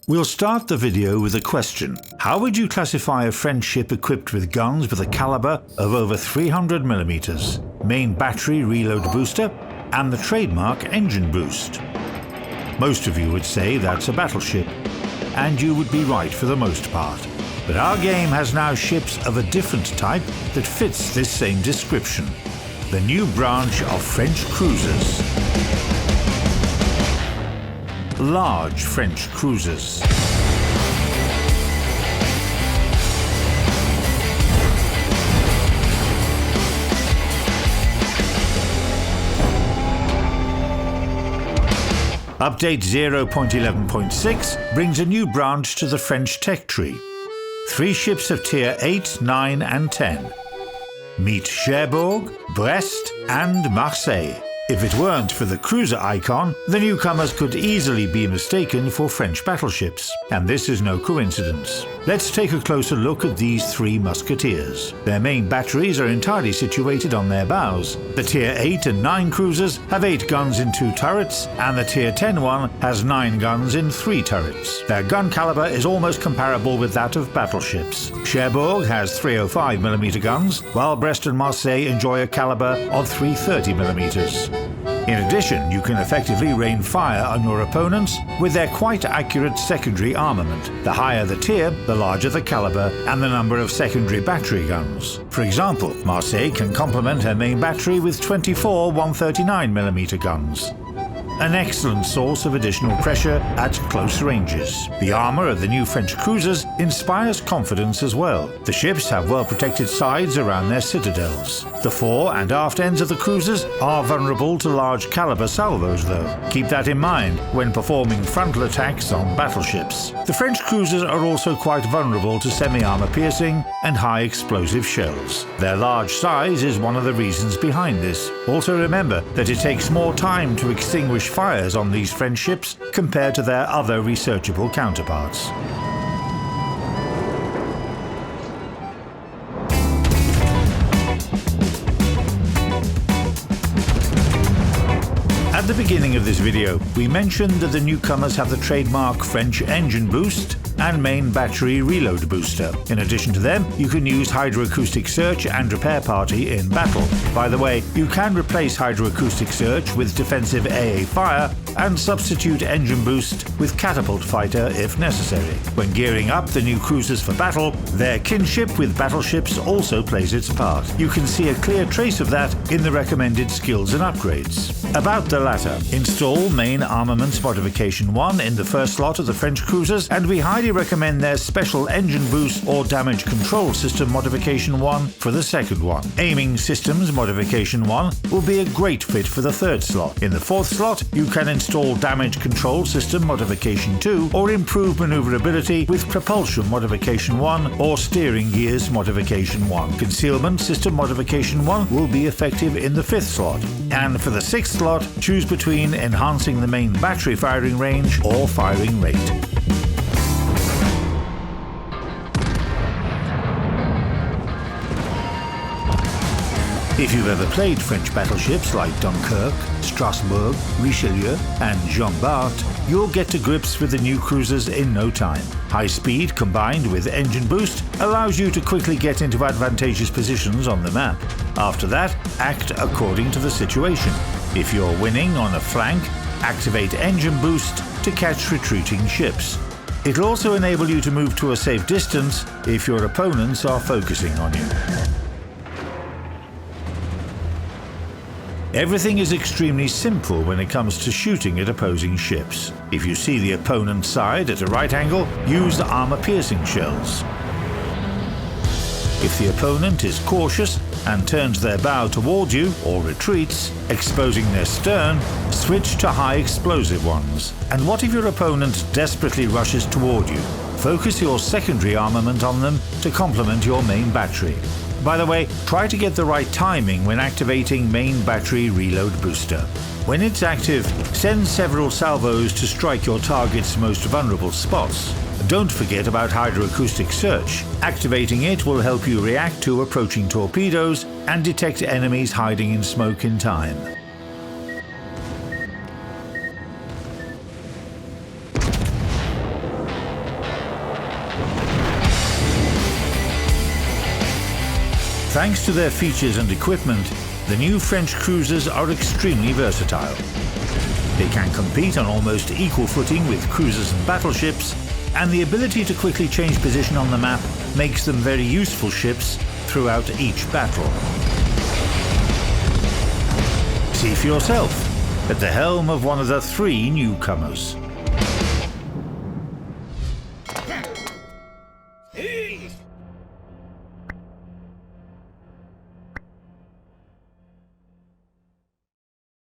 We'll start the video with a question. How would you classify a French ship equipped with guns with a caliber of over 300mm, main battery reload booster, and the trademark engine boost? Most of you would say that's a battleship, and you would be right for the most part. But our game has now ships of a different type that fits this same description. The new branch of French cruisers. Large French cruisers. Update 0.11.6 brings a new branch to the French tech tree. 3 ships of Tier 8, 9 and 10. Meet Cherbourg, Brest and Marseille. If it weren't for the cruiser icon, the newcomers could easily be mistaken for French battleships, and this is no coincidence. Let's take a closer look at these 3 musketeers. Their main batteries are entirely situated on their bows. The Tier 8 and 9 cruisers have 8 guns in 2 turrets, and the Tier 10 one has 9 guns in 3 turrets. Their gun caliber is almost comparable with that of battleships. Cherbourg has 305mm guns, while Brest and Marseille enjoy a caliber of 330mm. In addition, you can effectively rain fire on your opponents with their quite accurate secondary armament. The higher the tier, the larger the caliber and the number of secondary battery guns. For example, Marseille can complement her main battery with 24 139mm guns. An excellent source of additional pressure at close ranges. The armor of the new French cruisers inspires confidence as well. The ships have well-protected sides around their citadels. The fore and aft ends of the cruisers are vulnerable to large caliber salvos though. Keep that in mind when performing frontal attacks on battleships. The French cruisers are also quite vulnerable to semi-armor piercing and high explosive shells. Their large size is one of the reasons behind this. Also remember that it takes more time to extinguish fires on these French ships compared to their other researchable counterparts. At the beginning of this video, we mentioned that the newcomers have the trademark French engine boost and main battery reload booster. In addition to them, you can use hydroacoustic search and repair party in battle. By the way, you can replace hydroacoustic search with defensive AA fire and substitute engine boost with catapult fighter if necessary. When gearing up the new cruisers for battle, their kinship with battleships also plays its part. You can see a clear trace of that in the recommended skills and upgrades. About the latter, install main armaments modification 1 in the first slot of the French cruisers, and we highly recommend their special engine boost or damage control system modification 1 for the second one. Aiming systems modification 1 will be a great fit for the third slot. In the fourth slot, you can install damage control system modification 2 or improve maneuverability with propulsion modification 1 or steering gears modification 1. Concealment system modification 1 will be effective in the fifth slot. And for the sixth slot, choose between enhancing the main battery firing range or firing rate. If you've ever played French battleships like Dunkirk, Strasbourg, Richelieu and Jean Bart, you'll get to grips with the new cruisers in no time. High speed combined with engine boost allows you to quickly get into advantageous positions on the map. After that, act according to the situation. If you're winning on a flank, activate engine boost to catch retreating ships. It'll also enable you to move to a safe distance if your opponents are focusing on you. Everything is extremely simple when it comes to shooting at opposing ships. If you see the opponent's side at a right angle, use the armor-piercing shells. If the opponent is cautious and turns their bow toward you or retreats, exposing their stern, switch to high explosive ones. And what if your opponent desperately rushes toward you? Focus your secondary armament on them to complement your main battery. By the way, try to get the right timing when activating main battery reload booster. When it's active, send several salvos to strike your target's most vulnerable spots. Don't forget about hydroacoustic search. Activating it will help you react to approaching torpedoes and detect enemies hiding in smoke in time. Thanks to their features and equipment, the new French cruisers are extremely versatile. They can compete on almost equal footing with cruisers and battleships, and the ability to quickly change position on the map makes them very useful ships throughout each battle. See for yourself at the helm of one of the three newcomers.